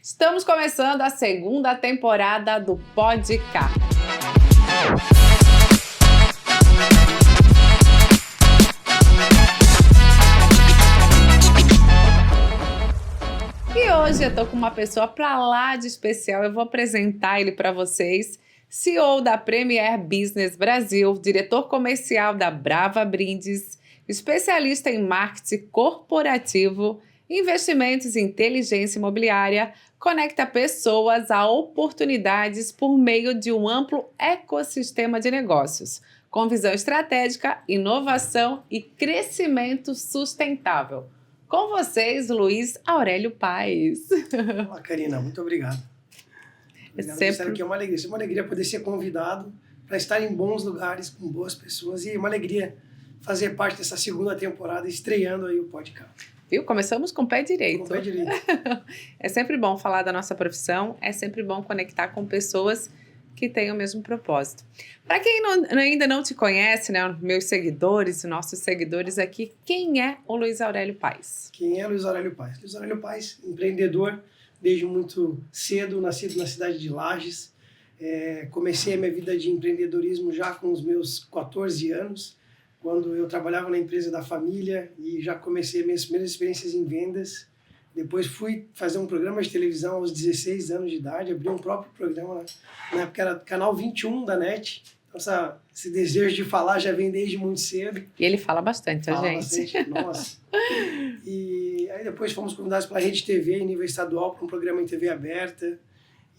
Estamos começando a segunda temporada do Podcast. E hoje eu tô com uma pessoa pra lá de especial. Eu vou apresentar ele para vocês. CEO da Premier Business Brasil, diretor comercial da Brava Brindes, especialista em marketing corporativo, investimentos em inteligência imobiliária, conecta pessoas a oportunidades por meio de um amplo ecossistema de negócios, com visão estratégica, inovação e crescimento sustentável. Com vocês, Luiz Aurélio Paes. Olá, Karina, muito obrigado. Sempre que é uma alegria poder ser convidado para estar em bons lugares, com boas pessoas, e uma alegria fazer parte dessa segunda temporada, estreando aí o podcast. Viu? Começamos com o pé direito. Com o pé direito. É sempre bom falar da nossa profissão, é sempre bom conectar com pessoas que têm o mesmo propósito. Para quem ainda não te conhece, né, meus seguidores, nossos seguidores aqui, quem é o Luiz Aurélio Paes? Quem é Luiz Aurélio Paes? Luiz Aurélio Paes, empreendedor desde muito cedo, nascido na cidade de Lages. Comecei a minha vida de empreendedorismo já com os meus 14 anos, quando eu trabalhava na empresa da família e já comecei minhas primeiras experiências em vendas. Depois fui fazer um programa de televisão aos 16 anos de idade, abri um próprio programa, na época era canal 21 da NET. Então esse desejo de falar já vem desde muito cedo. E ele fala bastante, fala gente. Bastante, nossa. E aí depois fomos convidados pela Rede TV em nível estadual para um programa em TV aberta.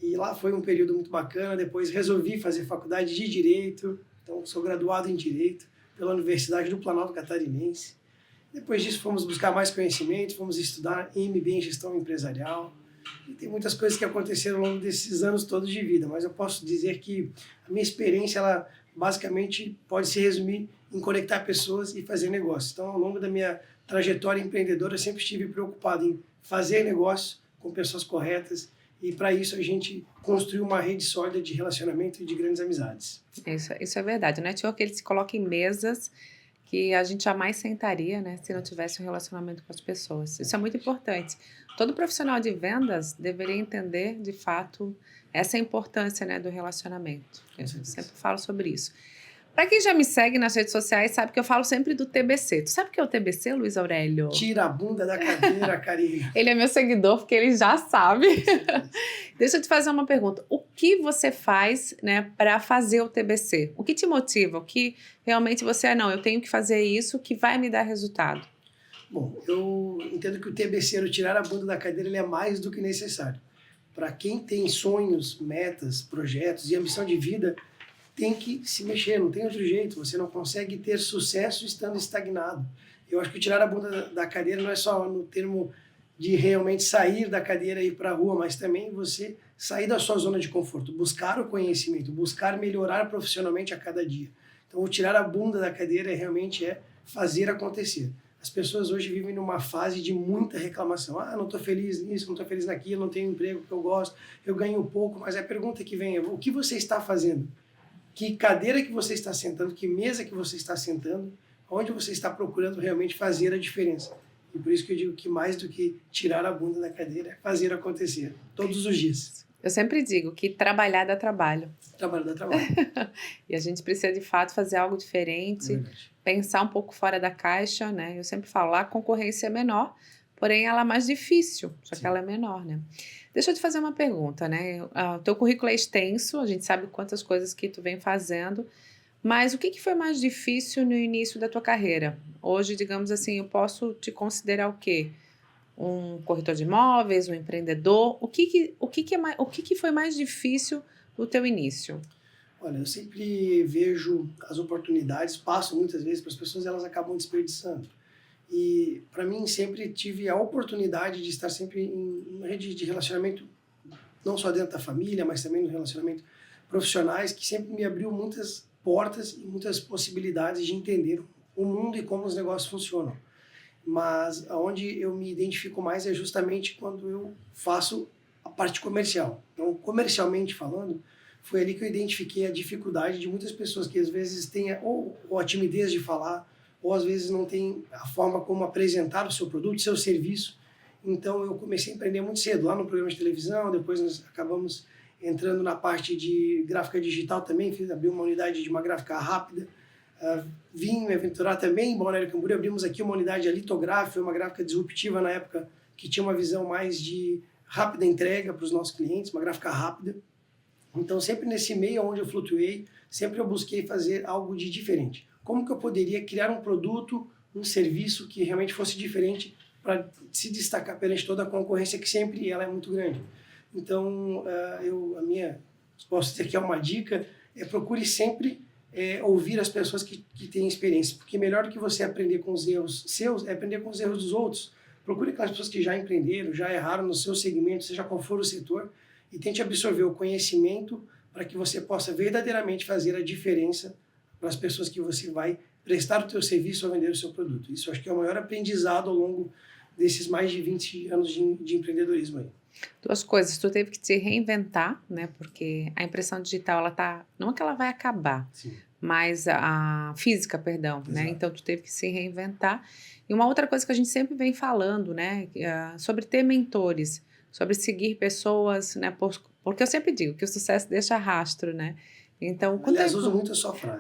E lá foi um período muito bacana. Depois resolvi fazer faculdade de Direito. Então sou graduado em Direito pela Universidade do Planalto Catarinense. Depois disso fomos buscar mais conhecimento, fomos estudar MBA em Gestão Empresarial. E tem muitas coisas que aconteceram ao longo desses anos todos de vida, mas eu posso dizer que a minha experiência, ela basicamente pode se resumir em conectar pessoas e fazer negócios. Então, ao longo da minha trajetória empreendedora, eu sempre estive preocupado em fazer negócio com pessoas corretas, e para isso a gente construiu uma rede sólida de relacionamento e de grandes amizades. Isso é verdade. O network, ele se coloca em mesas que a gente jamais sentaria, né, se não tivesse um relacionamento com as pessoas. Isso é muito importante. Todo profissional de vendas deveria entender, de fato, essa importância, né, do relacionamento. Eu sempre falo sobre isso. Para quem já me segue nas redes sociais, sabe que eu falo sempre do TBC. Tu sabe o que é o TBC, Luiz Aurélio? Tira a bunda da cadeira, Karina. Ele é meu seguidor, porque ele já sabe. Deixa eu te fazer uma pergunta. O que você faz, né, para fazer o TBC? O que te motiva? O que realmente você... eu tenho que fazer isso que vai me dar resultado. Bom, eu entendo que o TBC, o tirar a bunda da cadeira, ele é mais do que necessário. Para quem tem sonhos, metas, projetos e ambição de vida, tem que se mexer, não tem outro jeito. Você não consegue ter sucesso estando estagnado. Eu acho que tirar a bunda da cadeira não é só no termo de realmente sair da cadeira e ir para a rua, mas também você sair da sua zona de conforto, buscar o conhecimento, buscar melhorar profissionalmente a cada dia. Então, o tirar a bunda da cadeira realmente é fazer acontecer. As pessoas hoje vivem numa fase de muita reclamação. Não estou feliz nisso, não estou feliz naquilo, não tenho emprego que eu gosto, eu ganho pouco, mas a pergunta que vem é: o que você está fazendo? Que cadeira que você está sentando, que mesa que você está sentando, onde você está procurando realmente fazer a diferença. E por isso que eu digo que mais do que tirar a bunda da cadeira é fazer acontecer, todos os dias. Eu sempre digo que trabalhar dá trabalho. Trabalho dá trabalho. E a gente precisa, de fato, fazer algo diferente, pensar um pouco fora da caixa, né? Eu sempre falo, a concorrência é menor, porém ela é mais difícil, só que ela é menor, né? Deixa eu te fazer uma pergunta, né? O teu currículo é extenso, a gente sabe quantas coisas que tu vem fazendo, mas o que foi mais difícil no início da tua carreira? Hoje, digamos assim, eu posso te considerar o quê? Um corretor de imóveis, um empreendedor? O que foi mais difícil no teu início? Olha, eu sempre vejo as oportunidades, passo muitas vezes para as pessoas, elas acabam desperdiçando. E, para mim, sempre tive a oportunidade de estar sempre em uma rede de relacionamento, não só dentro da família, mas também no relacionamento profissionais, que sempre me abriu muitas portas e muitas possibilidades de entender o mundo e como os negócios funcionam. Mas onde eu me identifico mais é justamente quando eu faço a parte comercial. Então, comercialmente falando, foi ali que eu identifiquei a dificuldade de muitas pessoas que às vezes têm ou a timidez de falar, ou às vezes não tem a forma como apresentar o seu produto, o seu serviço. Então eu comecei a empreender muito cedo, lá no programa de televisão, depois nós acabamos entrando na parte de gráfica digital também, abri uma unidade de uma gráfica rápida, vim me aventurar também em Balneário Camboriú, abrimos aqui uma unidade de litográfica, uma gráfica disruptiva na época, que tinha uma visão mais de rápida entrega para os nossos clientes, uma gráfica rápida. Então sempre nesse meio onde eu flutuei, sempre eu busquei fazer algo de diferente. Como que eu poderia criar um produto, um serviço que realmente fosse diferente para se destacar perante toda a concorrência, que sempre ela é muito grande. Então, posso dizer que é uma dica, procure sempre ouvir as pessoas que têm experiência, porque melhor do que você aprender com os erros seus, é aprender com os erros dos outros. Procure aquelas pessoas que já empreenderam, já erraram no seu segmento, seja qual for o setor, e tente absorver o conhecimento para que você possa verdadeiramente fazer a diferença para as pessoas que você vai prestar o teu serviço ou vender o seu produto. Isso acho que é o maior aprendizado ao longo desses mais de 20 anos de empreendedorismo aí. Duas coisas, tu teve que te reinventar, né? Porque a impressão digital, não é que ela vai acabar, Sim. mas a física, perdão, Exato. né? Então tu teve que se reinventar. E uma outra coisa que a gente sempre vem falando, né? Sobre ter mentores, sobre seguir pessoas, né? Porque eu sempre digo que o sucesso deixa rastro, né? Então, aliás, uso muito a sua frase.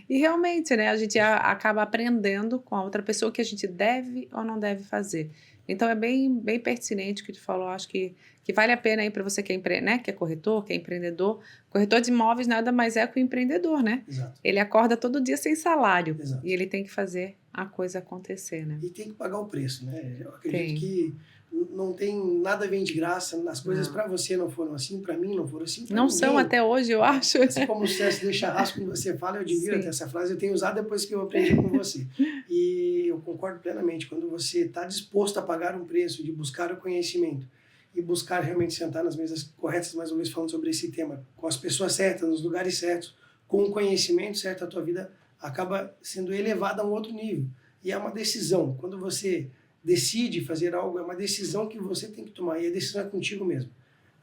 E realmente, né? A gente acaba aprendendo com a outra pessoa o que a gente deve ou não deve fazer. Então, é bem pertinente o que tu falou. Acho que vale a pena aí para você que é, né, que é corretor, que é empreendedor. Corretor de imóveis nada mais é que o empreendedor, né? Exato. Ele acorda todo dia sem salário. Exato. E ele tem que fazer a coisa acontecer, né? E tem que pagar o preço, né? Eu acredito que não tem nada vem de graça. As coisas para você não foram assim, para mim não foram assim. Não ninguém. São até hoje, eu acho. Assim como o sucesso deixa rastro quando você fala, eu admiro até essa frase, eu tenho usado depois que eu aprendi com você. E eu concordo plenamente, quando você está disposto a pagar um preço, de buscar o conhecimento e buscar realmente sentar nas mesas corretas, mais uma vez falando sobre esse tema, com as pessoas certas, nos lugares certos, com o conhecimento certo, a tua vida acaba sendo elevada a um outro nível. E é uma decisão. Quando você decide fazer algo, é uma decisão que você tem que tomar, e a decisão é contigo mesmo.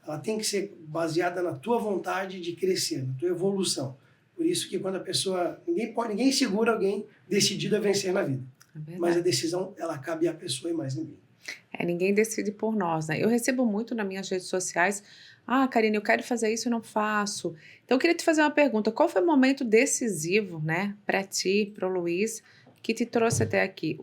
Ela tem que ser baseada na tua vontade de crescer, na tua evolução. Por isso que quando a pessoa... Ninguém segura alguém decidido a vencer na vida. Mas a decisão, ela cabe à pessoa e mais ninguém. Ninguém decide por nós, né? Eu recebo muito nas minhas redes sociais, Karine, eu quero fazer isso e não faço. Então, eu queria te fazer uma pergunta. Qual foi o momento decisivo, né, para ti, para o Luiz, que te trouxe até aqui?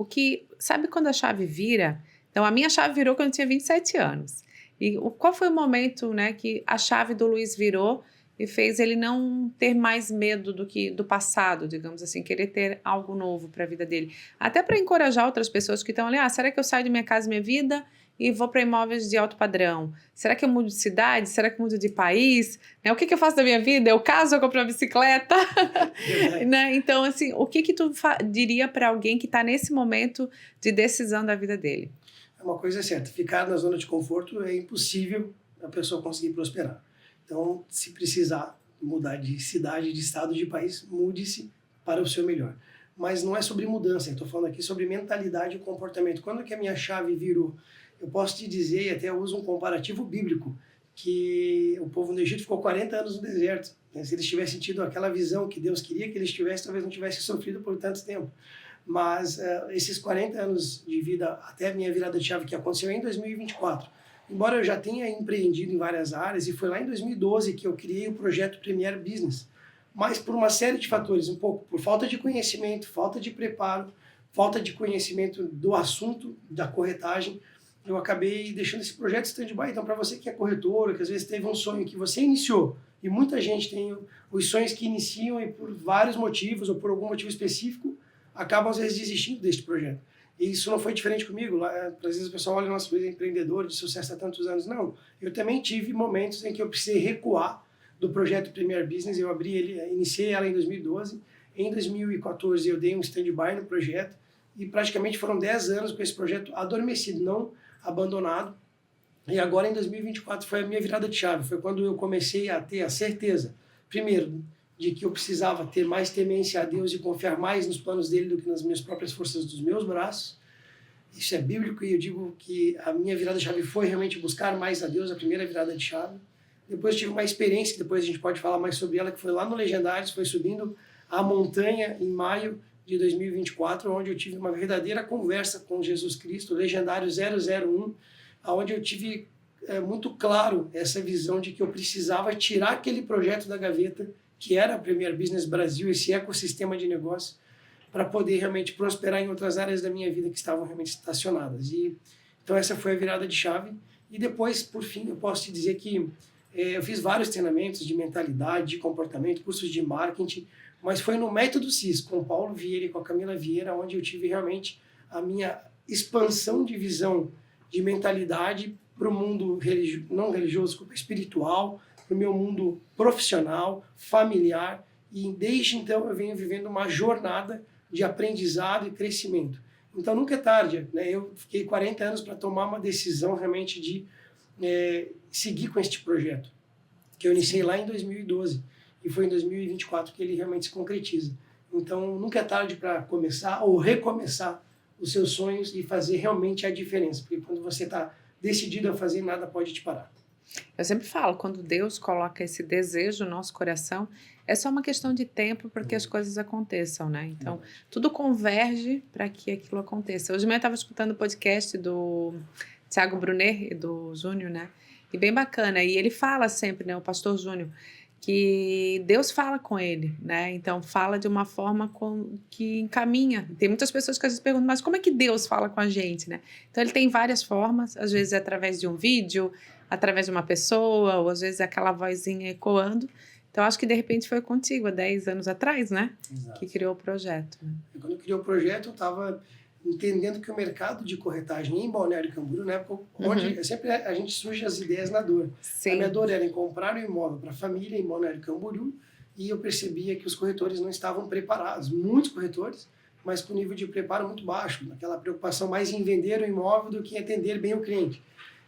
Sabe quando a chave vira? Então, a minha chave virou quando eu tinha 27 anos. E qual foi o momento, né, que a chave do Luiz virou e fez ele não ter mais medo do passado, digamos assim, querer ter algo novo para a vida dele? Até para encorajar outras pessoas que estão ali, será que eu saio de minha casa e minha vida e vou para imóveis de alto padrão? Será que eu mudo de cidade? Será que eu mudo de país? O que eu faço da minha vida? Eu caso ou compro uma bicicleta? Né? Então, assim, o que tu diria para alguém que está nesse momento de decisão da vida dele? Uma coisa é certa, ficar na zona de conforto é impossível a pessoa conseguir prosperar. Então, se precisar mudar de cidade, de estado, de país, mude-se para o seu melhor. Mas não é sobre mudança, eu estou falando aqui sobre mentalidade e comportamento. Quando que a minha chave virou? Eu posso te dizer, e até uso um comparativo bíblico, que o povo no Egito ficou 40 anos no deserto. Se eles tivessem tido aquela visão que Deus queria que eles tivessem, talvez não tivessem sofrido por tanto tempo. Mas esses 40 anos de vida, até a minha virada de chave, que aconteceu em 2024, embora eu já tenha empreendido em várias áreas, e foi lá em 2012 que eu criei o projeto Premier Business, mas por uma série de fatores, um pouco por falta de conhecimento, falta de preparo, falta de conhecimento do assunto, da corretagem, eu acabei deixando esse projeto stand-by. Então, para você que é corretora, que às vezes teve um sonho que você iniciou, e muita gente tem os sonhos que iniciam e por vários motivos, ou por algum motivo específico, acabam às vezes desistindo deste projeto. E isso não foi diferente comigo. Às vezes o pessoal olha, nossa, Luiz é empreendedor de sucesso há tantos anos. Não, eu também tive momentos em que eu precisei recuar do projeto Premier Business. Eu iniciei ela em 2012. Em 2014 eu dei um stand-by no projeto e praticamente foram 10 anos com esse projeto adormecido, não abandonado. E agora em 2024 foi a minha virada de chave. Foi quando eu comecei a ter a certeza, primeiro, de que eu precisava ter mais temência a Deus e confiar mais nos planos dele do que nas minhas próprias forças dos meus braços. Isso é bíblico e eu digo que a minha virada de chave foi realmente buscar mais a Deus, a primeira virada de chave. Depois tive uma experiência, que depois a gente pode falar mais sobre ela, que foi lá no Legendários, foi subindo a montanha em maio de 2024, onde eu tive uma verdadeira conversa com Jesus Cristo, legendário 001, onde eu tive muito claro essa visão de que eu precisava tirar aquele projeto da gaveta, que era a Premier Business Brasil, esse ecossistema de negócio, para poder realmente prosperar em outras áreas da minha vida que estavam realmente estacionadas. Então essa foi a virada de chave. E depois, por fim, eu posso te dizer que eu fiz vários treinamentos de mentalidade, de comportamento, cursos de marketing, mas foi no Método CIS, com o Paulo Vieira e com a Camila Vieira, onde eu tive realmente a minha expansão de visão de mentalidade para o mundo não religioso, desculpa, espiritual, para o meu mundo profissional, familiar, e desde então eu venho vivendo uma jornada de aprendizado e crescimento. Então nunca é tarde, né? Eu fiquei 40 anos para tomar uma decisão realmente de seguir com este projeto, que eu iniciei lá em 2012, e foi em 2024 que ele realmente se concretiza. Então nunca é tarde para começar ou recomeçar os seus sonhos e fazer realmente a diferença, porque quando você está decidido a fazer, nada pode te parar. Eu sempre falo, quando Deus coloca esse desejo no nosso coração, é só uma questão de tempo para que as coisas aconteçam, né? Então, tudo converge para que aquilo aconteça. Hoje mesmo eu estava escutando o podcast do Thiago Brunet e do Júnior, né? E bem bacana. E ele fala sempre, né? O pastor Júnior, que Deus fala com ele, né? Então, fala de uma forma que encaminha. Tem muitas pessoas que às vezes perguntam, mas como é que Deus fala com a gente, né? Então, ele tem várias formas, às vezes é através de um vídeo, através de uma pessoa, ou às vezes é aquela vozinha ecoando. Então, acho que de repente foi contigo, há 10 anos atrás, né? Exato. Que criou o projeto. Né? E quando eu criei o projeto, eu estava entendendo que o mercado de corretagem em Balneário Camboriú, na época onde sempre a gente surge as ideias na dor. Sim. A minha dor era em comprar um imóvel para a família em Balneário Camboriú, e eu percebia que os corretores não estavam preparados, muitos corretores, mas com nível de preparo muito baixo, aquela preocupação mais em vender o imóvel do que em atender bem o cliente.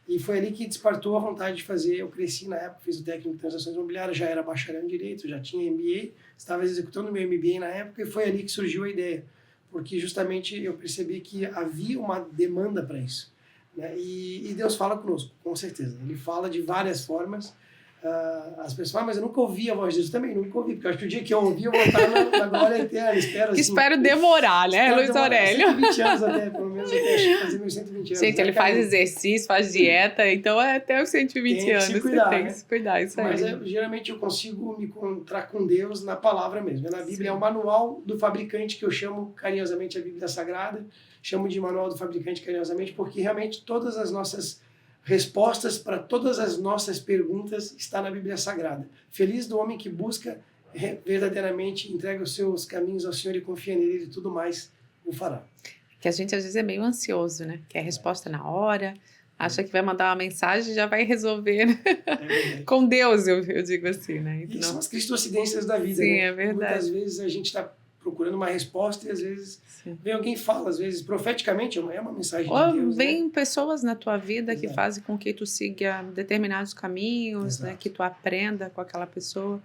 E foi ali que despertou a vontade de fazer. Eu cresci na época, fiz o técnico de transações imobiliárias, já era bacharel em Direito, já tinha MBA, estava executando meu MBA na época, e foi ali que surgiu a ideia, porque justamente eu percebi que havia uma demanda para isso. Né? E Deus fala conosco, com certeza. Ele fala de várias formas. As pessoas falam, mas eu nunca ouvi a voz de Deus. Também nunca ouvi, porque eu acho que o dia que eu ouvi, eu vou estar na glória eterna. Espero demorar, né, Luiz Aurélio? 120 anos até, pelo menos até fazer meus 120 anos. Gente, ele faz exercício, faz dieta, então é até os 120 anos. Tem que se cuidar, tem que se cuidar, isso aí. Mas geralmente eu consigo me encontrar com Deus na palavra mesmo. Na Bíblia é o manual do fabricante, que eu chamo carinhosamente a Bíblia Sagrada, chamo de manual do fabricante carinhosamente, porque realmente todas as nossas respostas para todas as nossas perguntas está na Bíblia Sagrada. Feliz do homem que busca verdadeiramente, entrega os seus caminhos ao Senhor e confia nele, e tudo mais o fará. Que a gente às vezes é meio ansioso, né? Quer resposta na hora, acha que vai mandar uma mensagem e já vai resolver, né? Com Deus, eu digo assim, né? Então, e são as cristocidências da vida, sim, né? É verdade. Muitas vezes a gente está procurando uma resposta e às vezes vem alguém e fala, às vezes profeticamente, é uma mensagem ou de Deus. Vem né? pessoas na tua vida Exato. que fazem com que tu siga determinados caminhos, né? Que tu aprenda com aquela pessoa.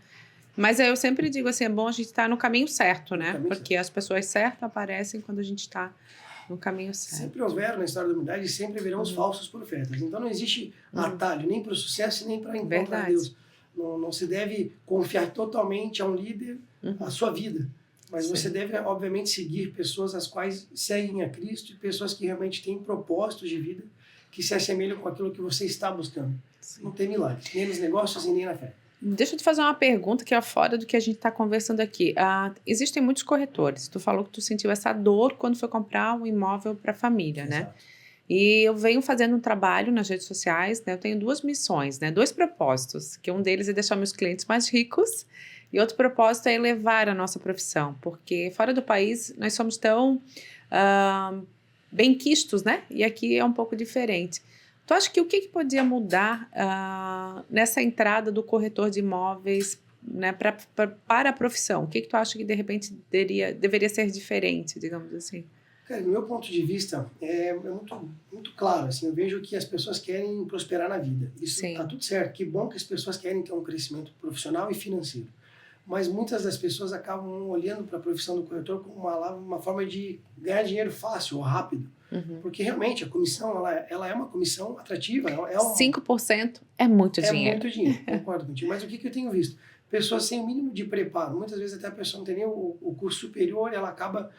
Mas eu sempre digo assim, é bom a gente estar no caminho certo, né? Porque as pessoas certas aparecem quando a gente está no caminho certo. Sempre houveram na história da humanidade e sempre haverão os falsos profetas. Então não existe atalho nem para o sucesso nem para encontrar Deus. Não se deve confiar totalmente a um líder a sua vida. Mas você deve, obviamente, seguir pessoas as quais seguem a Cristo e pessoas que realmente têm propósitos de vida que se assemelham com aquilo que você está buscando. Sim. Não tem milagre, nem nos negócios e nem na fé. Deixa eu te fazer uma pergunta que é fora do que a gente está conversando aqui. Existem muitos corretores. Tu falou que tu sentiu essa dor quando foi comprar um imóvel para a família, Exato. né? E eu venho fazendo um trabalho nas redes sociais, né? Eu tenho 2 missões, né? 2 propósitos, que um deles é deixar meus clientes mais ricos e outro propósito é elevar a nossa profissão, porque fora do país nós somos tão bem-quistos, né? E aqui é um pouco diferente. Tu acha que o que podia mudar nessa entrada do corretor de imóveis, né, para a profissão? O que tu acha que de repente deveria ser diferente, digamos assim? Cara, do meu ponto de vista, é muito, muito claro. Assim, eu vejo que as pessoas querem prosperar na vida. Isso está tudo certo. Que bom que as pessoas querem ter um crescimento profissional e financeiro. Mas muitas das pessoas acabam olhando para a profissão do corretor como uma forma de ganhar dinheiro fácil ou rápido. Porque realmente a comissão ela é uma comissão atrativa. 5% é muito dinheiro. É muito dinheiro, concordo contigo. Mas o que eu tenho visto? pessoa sem o mínimo de preparo. Muitas vezes até a pessoa não tem nem o curso superior, ela acaba...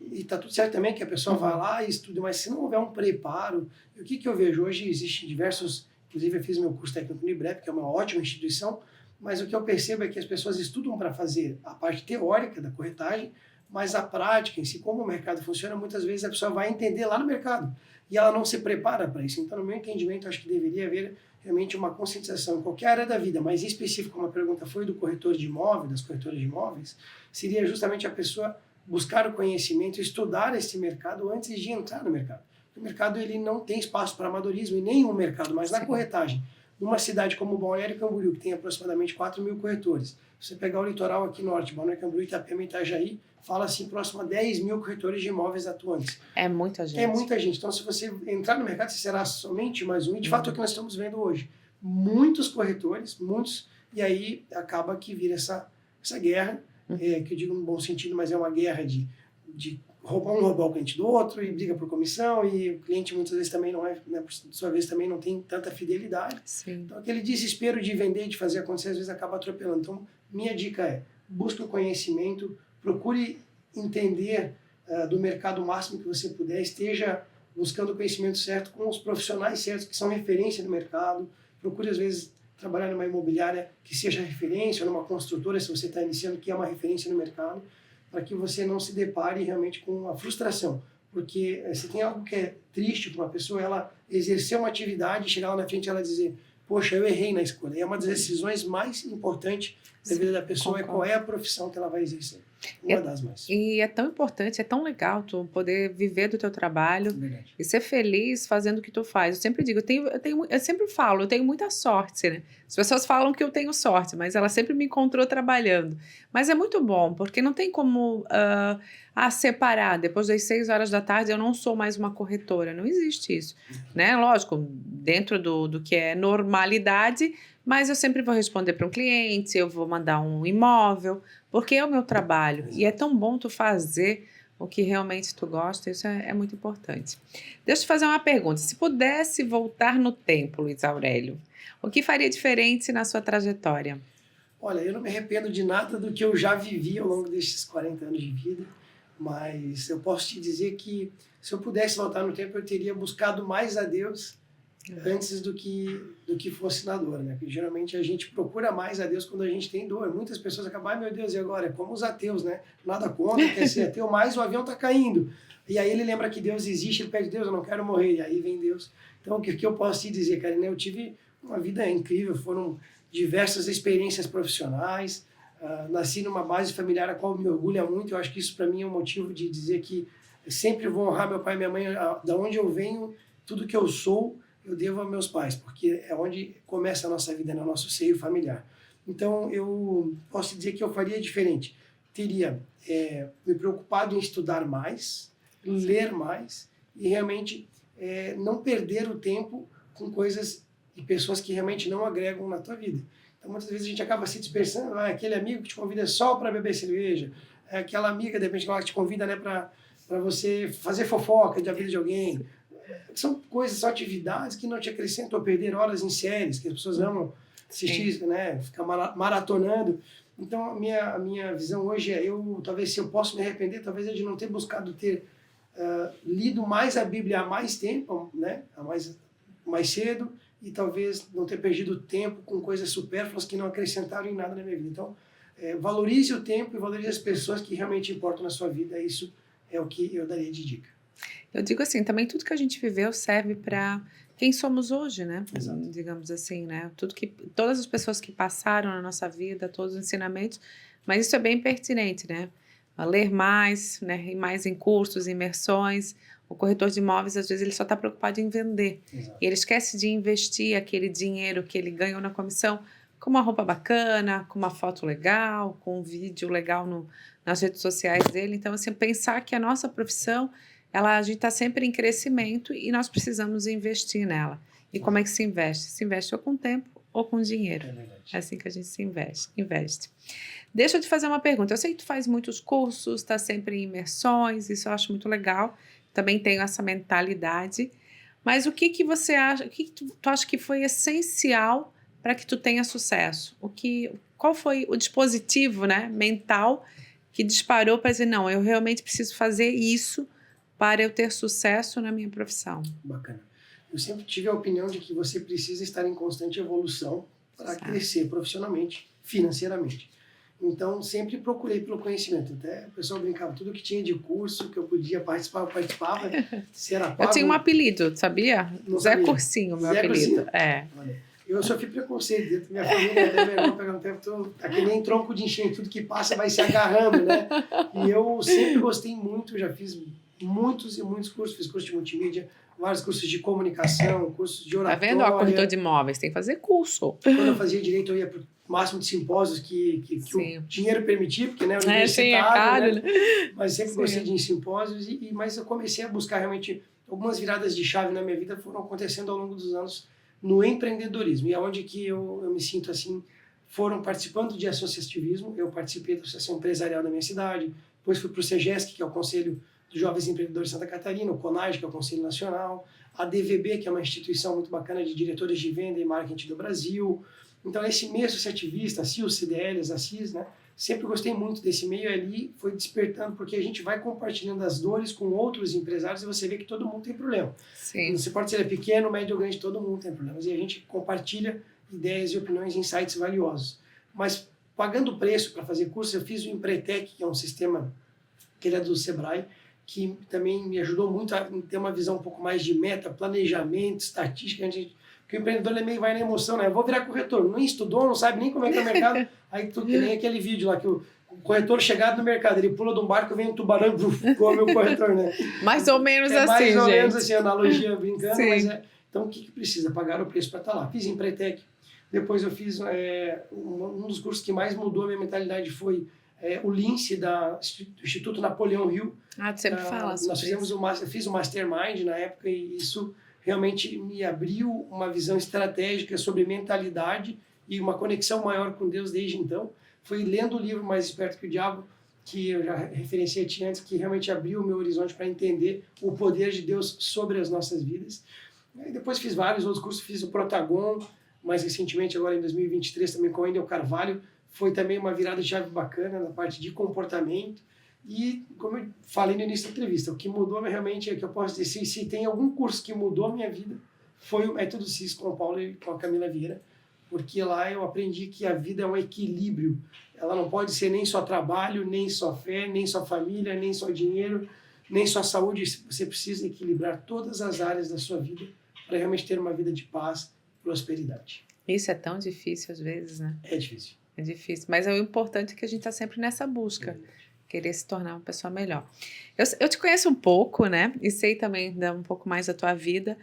E está tudo certo também que a pessoa vai lá e estuda, mas se não houver um preparo... E o que eu vejo hoje? Existem diversos... Inclusive eu fiz meu curso técnico no IBREP, que é uma ótima instituição, mas o que eu percebo é que as pessoas estudam para fazer a parte teórica da corretagem, mas a prática em si, como o mercado funciona, muitas vezes a pessoa vai entender lá no mercado e ela não se prepara para isso. Então, no meu entendimento, acho que deveria haver realmente uma conscientização em qualquer área da vida, mas em específico, como a pergunta foi do corretor de imóveis, das corretoras de imóveis, seria justamente a pessoa buscar o conhecimento, estudar esse mercado antes de entrar no mercado. O mercado ele não tem espaço para amadorismo em nenhum mercado, mas na corretagem, numa cidade como Balneário Camboriú, que tem aproximadamente 4.000 corretores, você pegar o litoral aqui norte, Balneário Camboriú, Itapema e Itajaí, fala assim, próximo a 10.000 corretores de imóveis atuantes. É muita gente. É muita gente. Então, se você entrar no mercado, você será somente mais um. E, de fato, é o que nós estamos vendo hoje. Muitos corretores, muitos, e aí acaba que vira essa guerra, que eu digo no bom sentido, mas é uma guerra de roubar o cliente do outro, e briga por comissão, e o cliente muitas vezes também não é, né, por sua vez, também não tem tanta fidelidade. Sim. Então, aquele desespero de vender, de fazer acontecer, às vezes acaba atropelando. Então, minha dica é, busque o conhecimento, procure entender do mercado o máximo que você puder, esteja buscando o conhecimento certo com os profissionais certos que são referência no mercado, procure às vezes trabalhar numa imobiliária que seja referência, ou numa construtora, se você está iniciando, que é uma referência no mercado, para que você não se depare realmente com a frustração. Porque se tem algo que é triste para uma pessoa, ela exercer uma atividade e chegar lá na frente e ela dizer, poxa, eu errei na escolha. E é uma das decisões mais importantes da vida da pessoa, é qual é a profissão que ela vai exercer. Uma das mais. E é tão importante, é tão legal tu poder viver do teu trabalho e ser feliz fazendo o que tu faz. Eu sempre digo, eu sempre falo, eu tenho muita sorte, né? As pessoas falam que eu tenho sorte, mas ela sempre me encontrou trabalhando. Mas é muito bom, porque não tem como separar. Depois das 6 horas da tarde eu não sou mais uma corretora, não existe isso, né? Lógico, dentro do que é normalidade, mas eu sempre vou responder para um cliente, eu vou mandar um imóvel, porque é o meu trabalho. E é tão bom tu fazer o que realmente tu gosta, isso é muito importante. Deixa eu te fazer uma pergunta. Se pudesse voltar no tempo, Luiz Aurélio, o que faria diferente na sua trajetória? Olha, eu não me arrependo de nada do que eu já vivi ao longo destes 40 anos de vida, mas eu posso te dizer que se eu pudesse voltar no tempo, eu teria buscado mais a Deus antes do que fosse na dor, né? Porque geralmente a gente procura mais a Deus quando a gente tem dor. Muitas pessoas acabam, ai meu Deus, e agora? É como os ateus, né? Nada contra, quer ser ateu, mas o avião tá caindo. E aí ele lembra que Deus existe, ele pede, Deus, eu não quero morrer. E aí vem Deus. Então, o que eu posso te dizer, cara, né? Eu tive uma vida incrível, foram diversas experiências profissionais, nasci numa base familiar a qual me orgulha muito. Eu acho que isso para mim é um motivo de dizer que eu sempre vou honrar meu pai e minha mãe, da onde eu venho, tudo que eu sou, eu devo aos meus pais, porque é onde começa a nossa vida, no nosso seio familiar. Então, eu posso dizer que eu faria diferente. Teria me preocupado em estudar mais, ler mais e realmente não perder o tempo com coisas e pessoas que realmente não agregam na tua vida. Então, muitas vezes a gente acaba se dispersando, aquele amigo que te convida só para beber cerveja, aquela amiga, de repente, que te convida, né, para você fazer fofoca da vida de alguém. São coisas, são atividades que não te acrescentam a perder horas em séries, que as pessoas amam assistir, né, ficar maratonando. Então, a minha visão hoje é, talvez se eu posso me arrepender, talvez é de não ter buscado ter lido mais a Bíblia há mais tempo, né, mais cedo, e talvez não ter perdido tempo com coisas supérfluas que não acrescentaram em nada na minha vida. Então, valorize o tempo e valorize as pessoas que realmente importam na sua vida. Isso é o que eu daria de dica. Eu digo assim, também tudo que a gente viveu serve para quem somos hoje, né? Exato. Digamos assim, né? Todas as pessoas que passaram na nossa vida, todos os ensinamentos, mas isso é bem pertinente, né? A ler mais, né? Ir mais em cursos, imersões. O corretor de imóveis, às vezes, ele só está preocupado em vender. Exato. E ele esquece de investir aquele dinheiro que ele ganhou na comissão com uma roupa bacana, com uma foto legal, com um vídeo legal nas redes sociais dele. Então, assim, pensar que a nossa profissão, a gente está sempre em crescimento e nós precisamos investir nela. E como é que se investe? Se investe ou com tempo ou com dinheiro. É assim que a gente se investe. Deixa eu te fazer uma pergunta. Eu sei que tu faz muitos cursos, está sempre em imersões, isso eu acho muito legal. Também tenho essa mentalidade. Mas o que você acha, o que tu acha que foi essencial para que tu tenha sucesso? Qual foi o dispositivo, né, mental que disparou para dizer, não, eu realmente preciso fazer isso para eu ter sucesso na minha profissão? Bacana. Eu sempre tive a opinião de que você precisa estar em constante evolução para crescer profissionalmente, financeiramente. Então, sempre procurei pelo conhecimento. Até o pessoal brincava, tudo que tinha de curso que eu podia participar, eu participava. Se era pago, eu tinha um apelido, sabia? Não Zé sabia. Cursinho, meu Zé apelido. Cursinho. É. Eu sofri preconceito dentro da minha família, até meu irmão pegando tempo, tá que nem tronco de enchente, tudo que passa vai se agarrando, né? E eu sempre gostei muito, já fiz muitos e muitos cursos, fiz curso de multimídia, vários cursos de comunicação, cursos de oratória. Tá vendo? Ó, corretor de imóveis, tem que fazer curso. Quando eu fazia direito, eu ia para o máximo de simpósios que o dinheiro permitia, porque né, sim, é caro, né? Mas sempre gostei de ir em simpósios, mas eu comecei a buscar realmente algumas viradas de chave na minha vida foram acontecendo ao longo dos anos no empreendedorismo, e aonde que eu me sinto assim, foram participando de associativismo, eu participei da Associação Empresarial da minha cidade, depois fui para o SEGESC, que é o Conselho dos Jovens Empreendedores de Santa Catarina, o CONAGE, que é o Conselho Nacional, a DVB, que é uma instituição muito bacana de diretores de venda e marketing do Brasil. Então, esse meio associativista, a CIOS, CDLs, a CIS, né, sempre gostei muito desse meio ali, foi despertando, porque a gente vai compartilhando as dores com outros empresários e você vê que todo mundo tem problema. Sim. Você pode ser pequeno, médio ou grande, todo mundo tem problemas. E a gente compartilha ideias e opiniões, insights valiosos. Mas, pagando preço para fazer curso, eu fiz o Empretec, que é um sistema que ele é do Sebrae, que também me ajudou muito a ter uma visão um pouco mais de meta, planejamento, estatística. Porque o empreendedor ele meio vai na emoção, né? Eu vou virar corretor. Não estudou, não sabe nem como é que é o mercado. Aí tu que nem aquele vídeo lá que o corretor chegado no mercado, ele pula de um barco, vem um tubarão, come o corretor, né? Mais ou menos assim, mais ou gente. menos assim, analogia brincando, Sim. mas então o que precisa? Pagar o preço para estar lá. Fiz Empretec. Depois eu fiz um dos cursos que mais mudou a minha mentalidade foi o Lince do Instituto Napoleão Hill. Ah, tu sempre fala sobre nós fizemos isso. eu fiz o Mastermind na época e isso realmente me abriu uma visão estratégica sobre mentalidade e uma conexão maior com Deus desde então. Foi lendo o livro Mais Esperto que o Diabo, que eu já referenciei antes, que realmente abriu o meu horizonte para entender o poder de Deus sobre as nossas vidas. E depois fiz vários outros cursos, fiz o Protagon, mais recentemente, agora em 2023, também com o Wendel Carvalho. Foi também uma virada de chave bacana na parte de comportamento. E, como eu falei no início da entrevista, o que mudou realmente é que eu posso dizer, se tem algum curso que mudou a minha vida, foi o Método CIS com o Paulo e com a Camila Vieira, porque lá eu aprendi que a vida é um equilíbrio. Ela não pode ser nem só trabalho, nem só fé, nem só família, nem só dinheiro, nem só saúde. Você precisa equilibrar todas as áreas da sua vida para realmente ter uma vida de paz e prosperidade. Isso é tão difícil às vezes, né? É difícil. É difícil, mas o importante é que a gente está sempre nessa busca, querer se tornar uma pessoa melhor. Eu te conheço um pouco, né? E sei também um pouco mais da tua vida.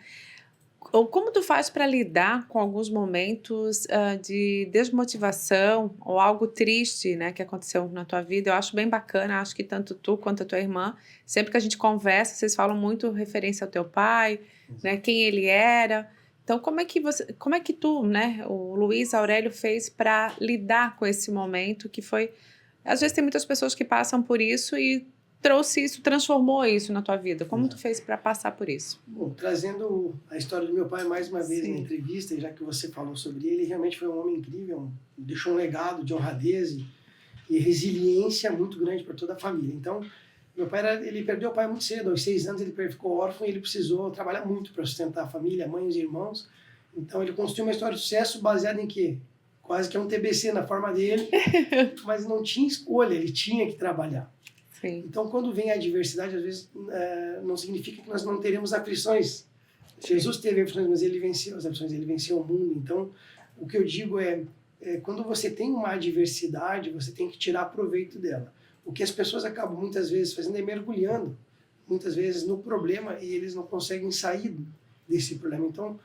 Como tu faz para lidar com alguns momentos de desmotivação ou algo triste, né, que aconteceu na tua vida? Eu acho bem bacana, acho que tanto tu quanto a tua irmã, sempre que a gente conversa, vocês falam muito referência ao teu pai, né, quem ele era. Então, como é que tu, né, o Luiz Aurélio fez para lidar com esse momento que foi... Às vezes tem muitas pessoas que passam por isso e trouxe isso, transformou isso na tua vida. Como tu fez para passar por isso? Bom, trazendo a história do meu pai mais uma vez na entrevista, já que você falou sobre ele, realmente foi um homem incrível, deixou um legado de honradez e resiliência muito grande para toda a família. Então, meu pai ele perdeu o pai muito cedo, aos 6 anos ele ficou órfão e ele precisou trabalhar muito para sustentar a família, a mãe e os irmãos. Então ele construiu uma história de sucesso baseada em quê? Quase que é um TBC na forma dele, mas não tinha escolha, ele tinha que trabalhar. Sim. Então quando vem a adversidade, às vezes não significa que nós não teremos aflições. Jesus teve aflições, mas ele venceu as aflições, ele venceu o mundo. Então o que eu digo quando você tem uma adversidade, você tem que tirar proveito dela. O que as pessoas acabam muitas vezes fazendo é mergulhando, muitas vezes, no problema e eles não conseguem sair desse problema. Então,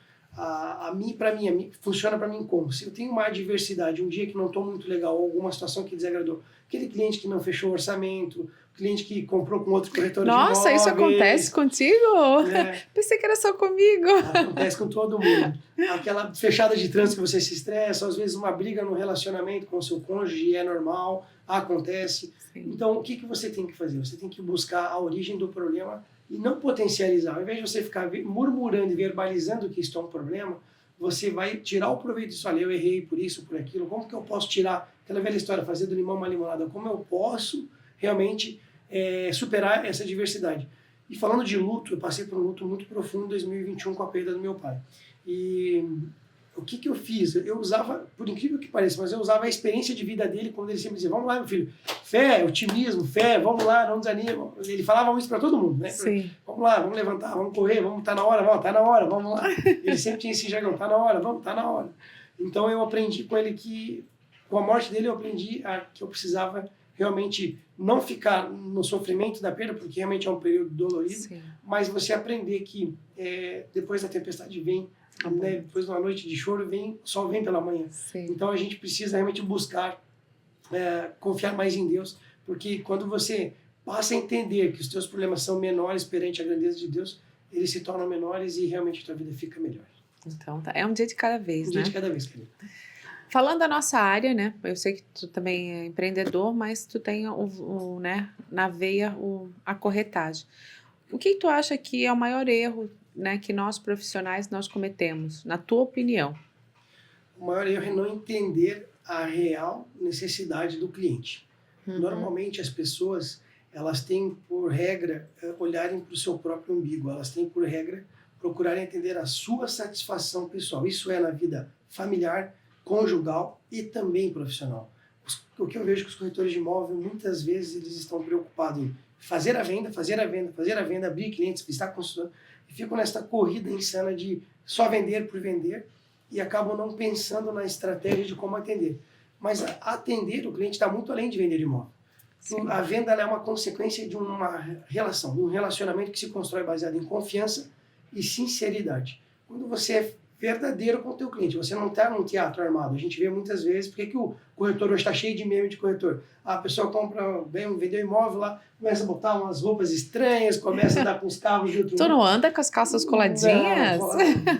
funciona para mim como? Se eu tenho uma adversidade, um dia que não estou muito legal, alguma situação que desagradou, aquele cliente que não fechou o orçamento, cliente que comprou com outro corretor de imóveis... Nossa, isso acontece contigo? Né? Pensei que era só comigo. Acontece com todo mundo. Aquela fechada de trânsito que você se estressa, às vezes uma briga no relacionamento com o seu cônjuge, é normal, acontece. Sim. Então, o que você tem que fazer? Você tem que buscar a origem do problema e não potencializar. Ao invés de você ficar murmurando e verbalizando que isso é um problema, você vai tirar o proveito disso ali. Eu errei por isso, por aquilo. Como que eu posso tirar aquela velha história, fazer do limão uma limonada? Como eu posso realmente superar essa diversidade? E falando de luto, eu passei por um luto muito profundo em 2021 com a perda do meu pai. E o que eu fiz? Eu usava, por incrível que pareça, mas eu usava a experiência de vida dele, quando ele sempre dizia, vamos lá, meu filho, fé, otimismo, fé, vamos lá, não desanima. Ele falava isso para todo mundo, né? Sim. Vamos lá, vamos levantar, vamos correr, vamos, tá na hora, vamos lá. Ele sempre tinha esse jargão, tá na hora, vamos, tá na hora. Então eu aprendi com ele que, com a morte dele, eu aprendi que eu precisava realmente não ficar no sofrimento da perda, porque realmente é um período dolorido, Sim. mas você aprender que depois da tempestade vem, né, depois de uma noite de choro, o sol vem pela manhã. Sim. Então a gente precisa realmente buscar confiar mais em Deus, porque quando você passa a entender que os teus problemas são menores perante a grandeza de Deus, eles se tornam menores e realmente a tua vida fica melhor. Então, é um dia de cada vez, Um né? dia de cada vez, querido. Falando da nossa área, né? Eu sei que tu também é empreendedor, mas tu tem né, na veia a corretagem. O que tu acha que é o maior erro, né, que nós profissionais nós cometemos, na tua opinião? O maior erro é não entender a real necessidade do cliente. Normalmente as pessoas, elas têm por regra olharem para o seu próprio umbigo, elas têm por regra procurarem entender a sua satisfação pessoal. Isso é na vida familiar, conjugal e também profissional. O que eu vejo que os corretores de imóvel, muitas vezes, eles estão preocupados em fazer a venda, abrir clientes, estar consultando, e ficam nessa corrida insana de só vender por vender e acabam não pensando na estratégia de como atender. Mas atender o cliente está muito além de vender imóvel. Sim. A venda é uma consequência de uma relação, de um relacionamento que se constrói baseado em confiança e sinceridade. Quando você é verdadeiro com o teu cliente, você não está num teatro armado. A gente vê muitas vezes, porque que o corretor hoje está cheio de meme de corretor. A pessoa vendeu imóvel lá, começa a botar umas roupas estranhas, começa a andar com os carros de outro Tu não anda com as calças coladinhas?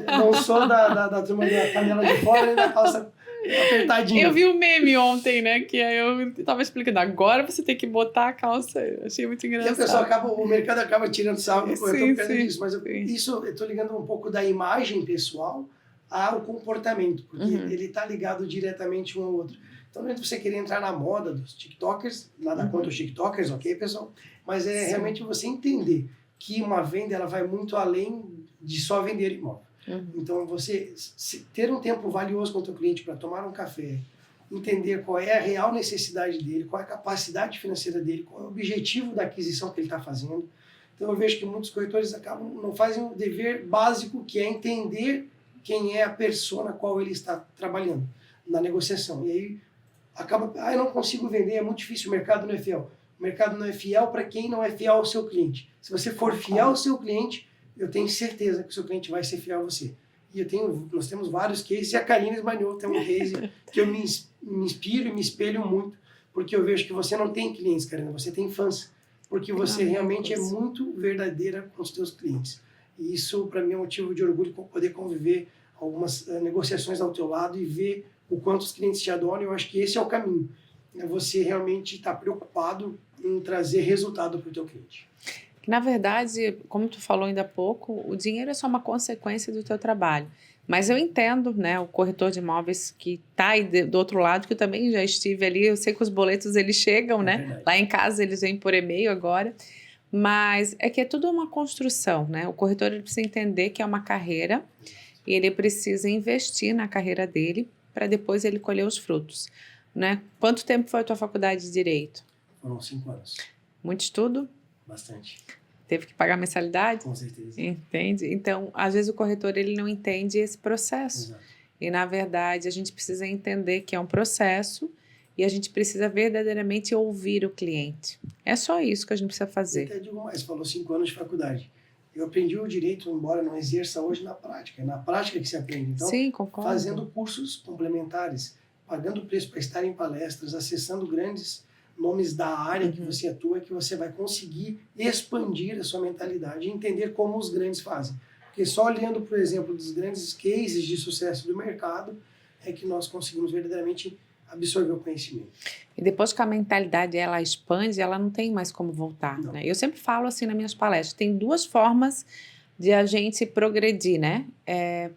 Não sou da turma da canela de fora nem da calça apertadinha. Eu vi um meme ontem, né? Que aí eu tava explicando. Agora você tem que botar a calça. Eu achei muito engraçado. E a pessoa o mercado acaba tirando sarro do corretor por causa disso. Mas sim. Eu estou ligando um pouco da imagem pessoal ao comportamento, porque ele está ligado diretamente um ao outro. Então, não é você querer entrar na moda dos TikTokers, nada contra os TikTokers, ok, pessoal? Mas é realmente você entender que uma venda ela vai muito além de só vender imóvel. Então, você ter um tempo valioso com o teu cliente para tomar um café, entender qual é a real necessidade dele, qual é a capacidade financeira dele, qual é o objetivo da aquisição que ele está fazendo. Então, eu vejo que muitos corretores não fazem o dever básico, que é entender quem é a pessoa na qual ele está trabalhando na negociação. E aí, eu não consigo vender, é muito difícil, o mercado não é fiel. O mercado não é fiel para quem não é fiel ao seu cliente. Se você for fiel ao seu cliente, eu tenho certeza que o seu cliente vai ser fiel a você. E nós temos vários cases, e a Karine Esmanhou tem um case que eu me inspiro e me espelho muito, porque eu vejo que você não tem clientes, Karina, você tem fãs, porque você realmente é muito verdadeira com os seus clientes. E isso, para mim, é um motivo de orgulho poder conviver algumas negociações ao teu lado e ver o quanto os clientes te adoram. Eu acho que esse é o caminho. É você realmente estar preocupado em trazer resultado para o teu cliente. Na verdade, como tu falou ainda há pouco, o dinheiro é só uma consequência do teu trabalho. Mas eu entendo, né, o corretor de imóveis que está aí do outro lado, que eu também já estive ali, eu sei que os boletos eles chegam, né? Verdade. Lá em casa eles vêm por e-mail agora. Mas é que é tudo uma construção, né? O corretor ele precisa entender que é uma carreira e ele precisa investir na carreira dele para depois ele colher os frutos, né? Quanto tempo foi a tua faculdade de Direito? Foram 5 anos. Muito estudo? Bastante. Teve que pagar mensalidade? Com certeza. Entende? Então, às vezes o corretor ele não entende esse processo. Exato. E, na verdade, a gente precisa entender que é um processo e a gente precisa verdadeiramente ouvir o cliente. É só isso que a gente precisa fazer. Eu até digo mais, falou 5 anos de faculdade. Eu aprendi o direito, embora não exerça hoje, na prática. É na prática que se aprende. Então, sim, concordo. Fazendo cursos complementares, pagando preço para estar em palestras, acessando grandes nomes da área que você atua, que você vai conseguir expandir a sua mentalidade e entender como os grandes fazem. Porque só olhando, por exemplo, dos grandes cases de sucesso do mercado, é que nós conseguimos verdadeiramente absorver o conhecimento. E depois que a mentalidade ela expande, ela não tem mais como voltar. Né? Eu sempre falo assim nas minhas palestras, tem 2 formas de a gente progredir, né?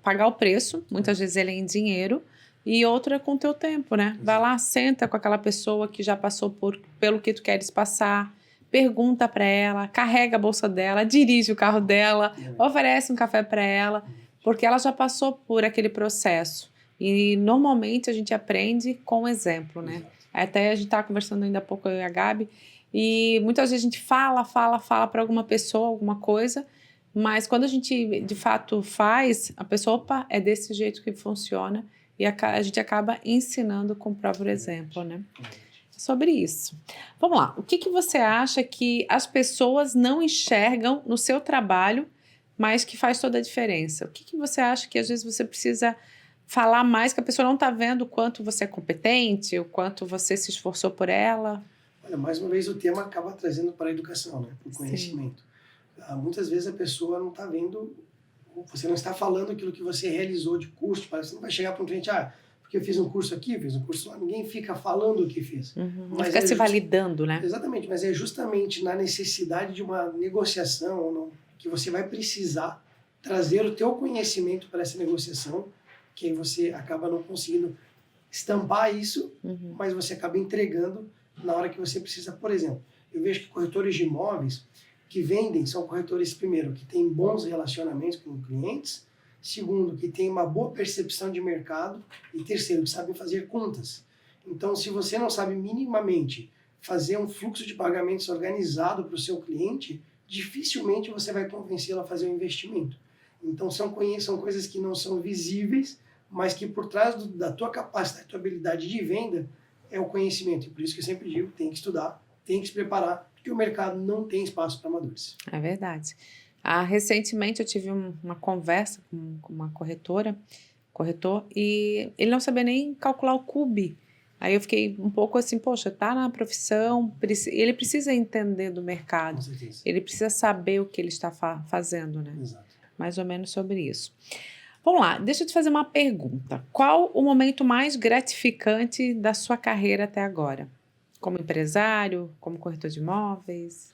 Pagar o preço, muitas vezes ele é em dinheiro, e outra é com o teu tempo, né? Vai lá, senta com aquela pessoa que já passou pelo que tu queres passar, pergunta para ela, carrega a bolsa dela, dirige o carro dela, oferece um café para ela, porque ela já passou por aquele processo. E normalmente a gente aprende com exemplo, né? Até a gente estava conversando ainda há pouco, eu e a Gabi, e muitas vezes a gente fala para alguma pessoa, alguma coisa, mas quando a gente de fato faz, a pessoa, opa, é desse jeito que funciona, e a gente acaba ensinando com o próprio exemplo, né? Sobre isso. Vamos lá. O que você acha que as pessoas não enxergam no seu trabalho, mas que faz toda a diferença? O que você acha que às vezes você precisa falar mais, que a pessoa não está vendo o quanto você é competente, o quanto você se esforçou por ela? Olha, mais uma vez o tema acaba trazendo para a educação, né? Para o conhecimento. Muitas vezes a pessoa não está vendo, você não está falando aquilo que você realizou de curso, você não vai chegar para um cliente, porque eu fiz um curso aqui, fiz um curso lá, ninguém fica falando o que fez. Não fica se validando, né? Exatamente, mas é justamente na necessidade de uma negociação que você vai precisar trazer o teu conhecimento para essa negociação, que aí você acaba não conseguindo estampar isso, mas você acaba entregando na hora que você precisa. Por exemplo, eu vejo que corretores de imóveis que vendem são corretores, primeiro, que têm bons relacionamentos com clientes, segundo, que têm uma boa percepção de mercado, e terceiro, que sabem fazer contas. Então, se você não sabe minimamente fazer um fluxo de pagamentos organizado para o seu cliente, dificilmente você vai convencê-lo a fazer um investimento. Então, são coisas que não são visíveis, mas que por trás da tua capacidade, da tua habilidade de venda, é o conhecimento. E por isso que eu sempre digo, tem que estudar, tem que se preparar, porque o mercado não tem espaço para amadores. É verdade. Recentemente eu tive uma conversa com uma corretor, e ele não sabia nem calcular o CUB. Aí eu fiquei um pouco assim, poxa, tá na profissão, ele precisa entender do mercado. Com certeza. Ele precisa saber o que ele está fazendo, né? Exato. Mais ou menos sobre isso. Vamos lá, deixa eu te fazer uma pergunta. Qual o momento mais gratificante da sua carreira até agora? Como empresário, como corretor de imóveis?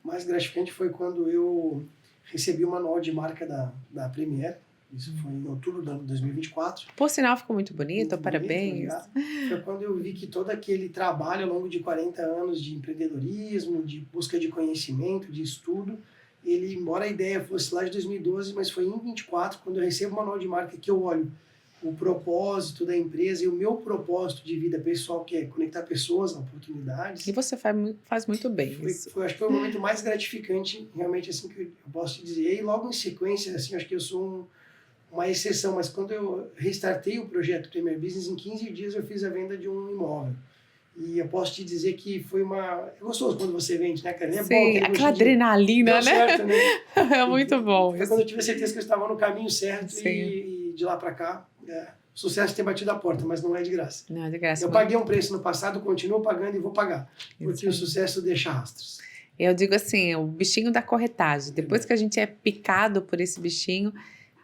O mais gratificante foi quando eu recebi o manual de marca da Premier. Isso foi em outubro de 2024. Por sinal, ficou muito bonito, Muito parabéns. Bonito, foi quando eu vi que todo aquele trabalho ao longo de 40 anos de empreendedorismo, de busca de conhecimento, de estudo, ele, embora a ideia fosse lá de 2012, mas foi em 2024, quando eu recebo o manual de marca, que eu olho o propósito da empresa e o meu propósito de vida pessoal, que é conectar pessoas a oportunidades. E você faz muito bem isso. Acho que foi o momento mais gratificante, realmente, assim, que eu posso te dizer. E logo em sequência, assim, acho que eu sou uma exceção, mas quando eu restartei o projeto Premier Business, em 15 dias eu fiz a venda de um imóvel. E eu posso te dizer que foi é gostoso quando você vende, né, cara? É Sim, bom, aquela adrenalina, né? Certo, né? É muito bom. Foi quando eu tive a certeza que eu estava no caminho certo. Sim. E de lá para cá, sucesso ter batido a porta, mas não é de graça. Não é de graça. Eu paguei um preço no passado, continuo pagando e vou pagar, porque o sucesso deixa rastros. Eu digo assim, o bichinho da corretagem. Depois que a gente é picado por esse bichinho,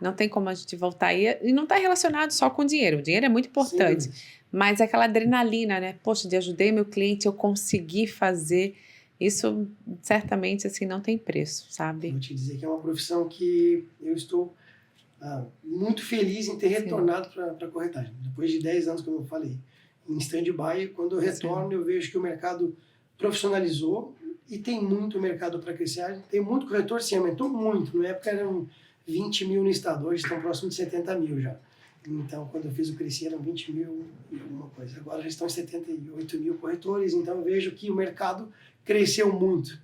não tem como a gente voltar aí. E não está relacionado só com dinheiro. O dinheiro é muito importante. Mas aquela adrenalina, né? Poxa, de ajudei meu cliente, eu consegui fazer. Isso, certamente, assim, não tem preço, sabe? Vou te dizer que é uma profissão que eu estou muito feliz em ter retornado para a corretagem. Depois de 10 anos, como eu falei, em stand-by, quando eu retorno, eu vejo que o mercado profissionalizou e tem muito mercado para crescer. Tem muito corretor, sim, aumentou muito. Na época eram 20 mil no estado, hoje estão próximo de 70 mil já. Então, quando eu fiz o Cresci, eram 20 mil e alguma coisa. Agora já estão em 78 mil corretores, então eu vejo que o mercado cresceu muito.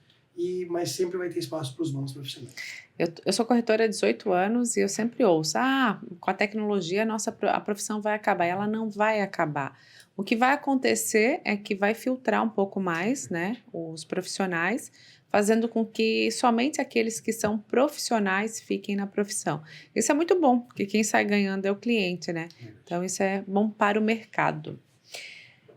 Mas sempre vai ter espaço para os bons profissionais. Eu sou corretora há 18 anos e eu sempre ouço, com a tecnologia a profissão vai acabar. Ela não vai acabar. O que vai acontecer é que vai filtrar um pouco mais, né, os profissionais, fazendo com que somente aqueles que são profissionais fiquem na profissão. Isso é muito bom, porque quem sai ganhando é o cliente, né? Então, isso é bom para o mercado.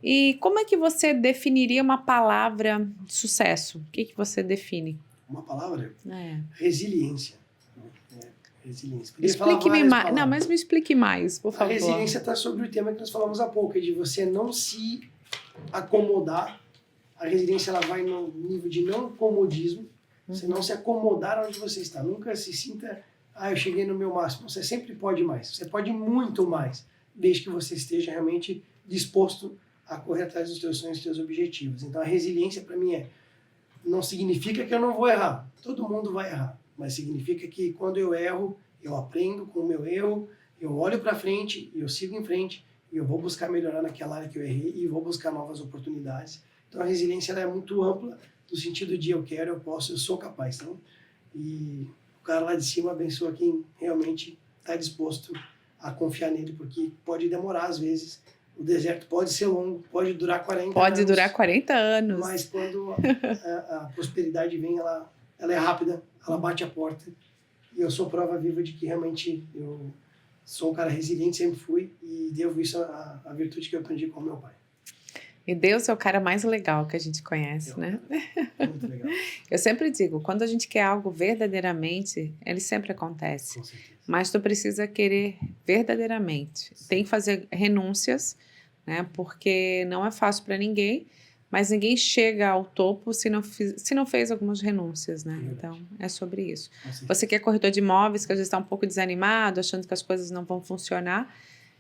E como é que você definiria uma palavra de sucesso? O que você define? Uma palavra? Resiliência. Resiliência. Explique-me mais. Não, mas me explique mais, por favor. A resiliência está sobre o tema que nós falamos há pouco, de você não se acomodar. A resiliência ela vai no nível de não comodismo, Você não se acomodar onde você está. Nunca se sinta, eu cheguei no meu máximo. Você sempre pode mais. Você pode muito mais, desde que você esteja realmente disposto a correr atrás dos seus sonhos e dos seus objetivos. Então, a resiliência, para mim, não significa que eu não vou errar. Todo mundo vai errar. Mas significa que quando eu erro, eu aprendo com o meu erro, eu olho para frente, eu sigo em frente, e eu vou buscar melhorar naquela área que eu errei e vou buscar novas oportunidades. Então, a resiliência ela é muito ampla, no sentido de eu quero, eu posso, eu sou capaz. Então, e o cara lá de cima abençoa quem realmente está disposto a confiar nele, porque pode demorar às vezes. O deserto pode ser longo, pode durar 40 anos. Pode durar 40 anos. Mas quando a prosperidade vem, ela é rápida, ela bate a porta. E eu sou prova viva de que realmente eu sou um cara resiliente, sempre fui, e devo isso à virtude que eu aprendi com o meu pai. E Deus é o cara mais legal que a gente conhece, né? Muito legal. Eu sempre digo, quando a gente quer algo verdadeiramente, ele sempre acontece. Com certeza. Mas tu precisa querer verdadeiramente. Sim. Tem que fazer renúncias, né? Porque não é fácil para ninguém, mas ninguém chega ao topo se não fez algumas renúncias, né? Verdade. Então, é sobre isso. Com certeza. Você que é corretor de imóveis, que às vezes está um pouco desanimado, achando que as coisas não vão funcionar,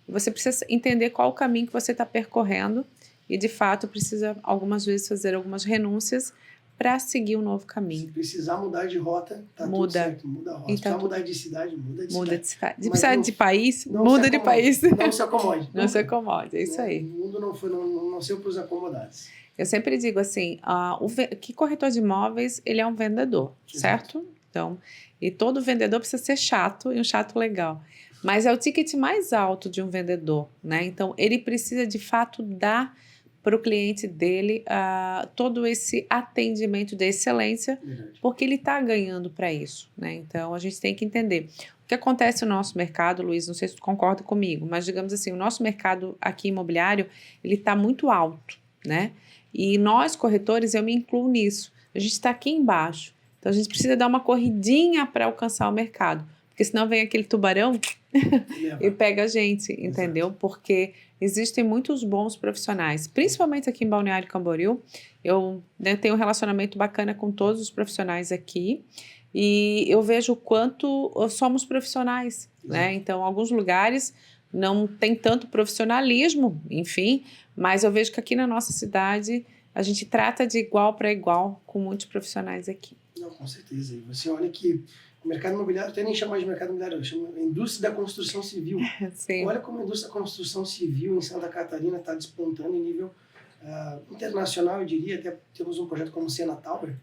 você precisa entender qual o caminho que você está percorrendo e, de fato, precisa algumas vezes fazer algumas renúncias para seguir um novo Se caminho. precisar mudar de rota, tá tudo Muda. certo. Muda a rota. Se Então, precisar mudar de cidade, muda de Muda cidade. de cidade. Mas Precisar não- de país, Não muda se de acomode. país. Não se acomode. Não se acomode, é isso Né? aí. O mundo não nasceu para os acomodados. Eu sempre digo assim, que corretor de imóveis, ele é um vendedor, certo? Então, e todo vendedor precisa ser chato e um chato legal. Mas é o ticket mais alto de um vendedor, né? Então, ele precisa de fato dar para o cliente dele todo esse atendimento de excelência, Verdade. porque ele está ganhando para isso, né? Então, a gente tem que entender. O que acontece no nosso mercado, Luiz, não sei se tu concorda comigo, mas digamos assim, o nosso mercado aqui imobiliário, ele está muito alto, né? E nós, corretores, eu me incluo nisso. A gente está aqui embaixo. Então, a gente precisa dar uma corridinha para alcançar o mercado. Porque senão vem aquele tubarão e pega a gente, entendeu? Porque existem muitos bons profissionais, principalmente aqui em Balneário Camboriú. Eu tenho um relacionamento bacana com todos os profissionais aqui. E eu vejo o quanto somos profissionais, né? Então, alguns lugares não tem tanto profissionalismo, enfim, mas eu vejo que aqui na nossa cidade a gente trata de igual para igual com muitos profissionais aqui. Não, com certeza. E você olha que o mercado imobiliário, até nem chama de mercado imobiliário, chama a indústria da construção civil. Sim. Olha como a indústria da construção civil em Santa Catarina está despontando em nível internacional, eu diria. Até temos um projeto como o Sena Tower.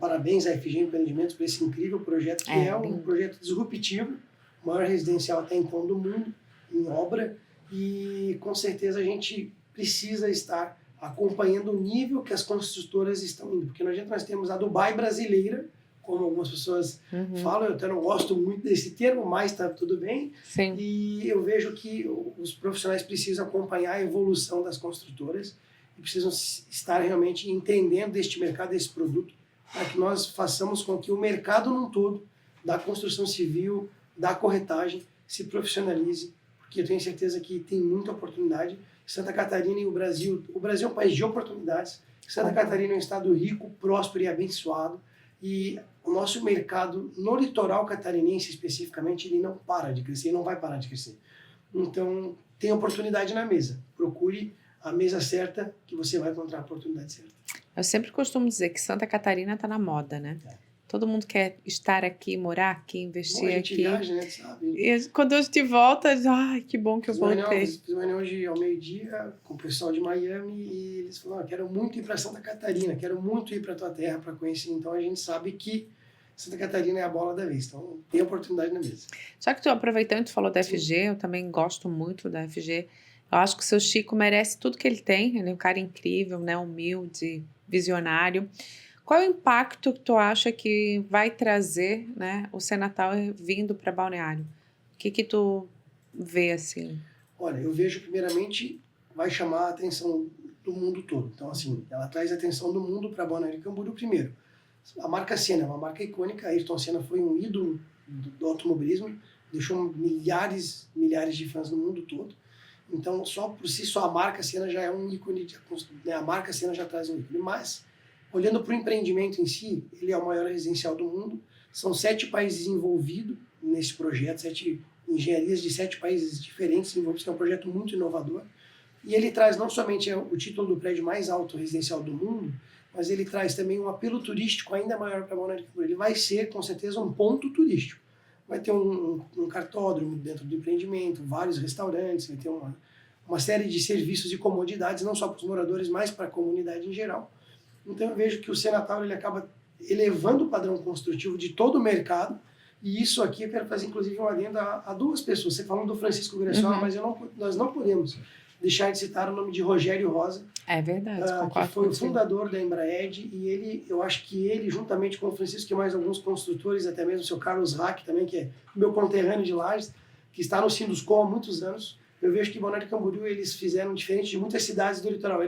Parabéns à FG Empreendimentos por esse incrível projeto, que é um projeto disruptivo, o maior residencial até então do mundo, em obra, e com certeza a gente precisa estar acompanhando o nível que as construtoras estão indo, porque nós temos a Dubai brasileira, como algumas pessoas falam, eu até não gosto muito desse termo, mas está tudo bem. Sim. E eu vejo que os profissionais precisam acompanhar a evolução das construtoras e precisam estar realmente entendendo deste mercado, desse produto, para que nós façamos com que o mercado num todo, da construção civil, da corretagem, se profissionalize, porque eu tenho certeza que tem muita oportunidade. Santa Catarina e o Brasil é um país de oportunidades. Santa Catarina é um estado rico, próspero e abençoado. E o nosso mercado, no litoral catarinense especificamente, ele não para de crescer, não vai parar de crescer. Então, tem oportunidade na mesa. Procure a mesa certa que você vai encontrar a oportunidade certa. Eu sempre costumo dizer que Santa Catarina está na moda, né? Todo mundo quer estar aqui, morar aqui, investir a gente aqui. viaja, né? Sabe? E quando a gente volta, ai, que bom que eu voltei. Fiz uma reunião hoje ao meio-dia com o pessoal de Miami e eles falaram, quero muito ir para Santa Catarina, quero muito ir para tua terra para conhecer. Então a gente sabe que Santa Catarina é a bola da vez, então tem oportunidade na mesa. Já que tu aproveitando, tu falou da FG, eu também gosto muito da FG. Eu acho que o seu Chico merece tudo que ele tem. Ele é um cara incrível, né? Humilde, visionário. Qual é o impacto que tu acha que vai trazer, né, o Senatal vindo para Balneário? O que tu vê assim? Olha, eu vejo primeiramente vai chamar a atenção do mundo todo. Então assim, ela traz a atenção do mundo para Balneário Camboriú primeiro. A marca Senna é uma marca icônica. Ayrton Senna foi um ídolo do automobilismo, deixou milhares de fãs no mundo todo. Então, só por si só a marca Senna já é um ícone, a marca Senna já traz um ícone. Mas Olhando para o empreendimento em si, ele é o maior residencial do mundo. São 7 países envolvidos nesse projeto, 7 engenharias de 7 países diferentes envolvidos, que é um projeto muito inovador. E ele traz não somente o título do prédio mais alto residencial do mundo, mas ele traz também um apelo turístico ainda maior para Balneário Camboriú. Ele vai ser, com certeza, um ponto turístico. Vai ter um cartódromo dentro do empreendimento, vários restaurantes, vai ter uma série de serviços e comodidades, não só para os moradores, mas para a comunidade em geral. Então eu vejo que o Centauro ele acaba elevando o padrão construtivo de todo o mercado, e isso aqui eu quero fazer inclusive uma adenda a 2 pessoas. Você falou do Francisco Gressola, mas nós não podemos deixar de citar o nome de Rogério Rosa. É verdade, que foi o fundador da Embraed, e eu acho que ele, juntamente com o Francisco e mais alguns construtores, até mesmo o seu Carlos Hack também, que é meu conterrâneo de Lages, que está no Sinduscom há muitos anos, eu vejo que Balneário Camboriú eles fizeram diferente de muitas cidades do litoral.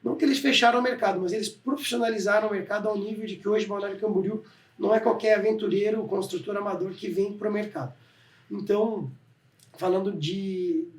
Não que eles fecharam o mercado, mas eles profissionalizaram o mercado ao nível de que hoje Balneário Camboriú não é qualquer aventureiro, construtor amador que vem para o mercado. Então, falando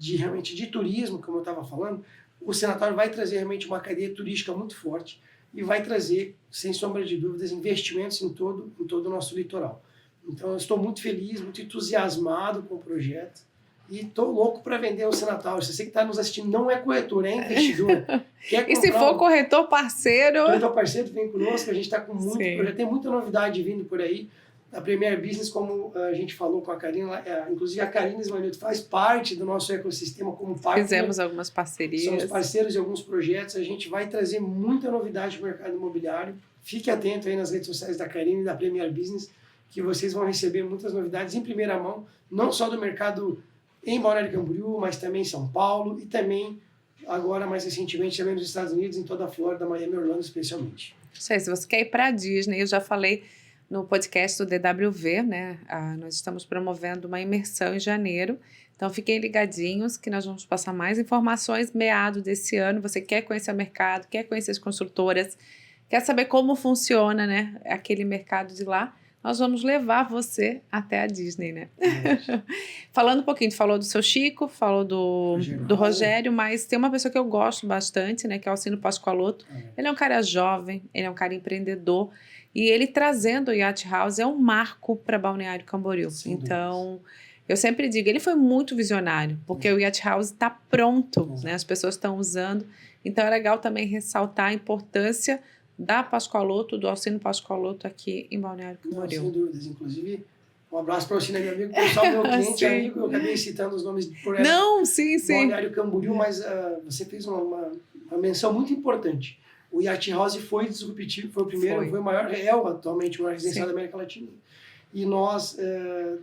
realmente de turismo, como eu estava falando, o Centauro vai trazer realmente uma cadeia turística muito forte e vai trazer, sem sombra de dúvidas, investimentos em todo o nosso litoral. Então, eu estou muito feliz, muito entusiasmado com o projeto. E estou louco para vender o Centauro. Se você que está nos assistindo não é corretor, é investidor. Quer e se for corretor parceiro... Corretor parceiro, vem conosco. A gente está com muito projeto. Tem muita novidade vindo por aí. A Premier Business, como a gente falou com a Karina, inclusive a Karina Ismailito faz parte do nosso ecossistema como partner. Fizemos algumas parcerias. Somos parceiros de alguns projetos. A gente vai trazer muita novidade para o mercado imobiliário. Fique atento aí nas redes sociais da Karina e da Premier Business, que vocês vão receber muitas novidades em primeira mão, não só do mercado em Balneário Camboriú, mas também em São Paulo e também, agora mais recentemente, também nos Estados Unidos, em toda a Flórida, Miami e Orlando especialmente. Se você quer ir para a Disney, eu já falei no podcast do DWV, né? Nós estamos promovendo uma imersão em janeiro, então fiquem ligadinhos que nós vamos passar mais informações meado desse ano. Você quer conhecer o mercado, quer conhecer as construtoras, quer saber como funciona, né, aquele mercado de lá, nós vamos levar você até a Disney, né? Falando um pouquinho, tu falou do seu Chico, falou do Rogério, mas tem uma pessoa que eu gosto bastante, né? Que é o Alcino Pascoaloto. Ele é um cara jovem, ele é um cara empreendedor, e ele trazendo o Yacht House é um marco para Balneário Camboriú. Então, eu sempre digo, ele foi muito visionário, porque o Yacht House está pronto, né? As pessoas estão usando. Então, é legal também ressaltar a importância da Pascoaloto, do Alcino Pascoaloto aqui em Balneário Camboriú. Sem dúvidas. Inclusive, um abraço para o Alcino, meu amigo, pessoal, meu cliente, amigo. Eu acabei citando os nomes por ela. Não, sim. Balneário Camboriú, mas você fez uma menção muito importante. O Yacht House foi disruptivo, foi o primeiro, foi o maior, atualmente o maior residencial da América Latina. E nós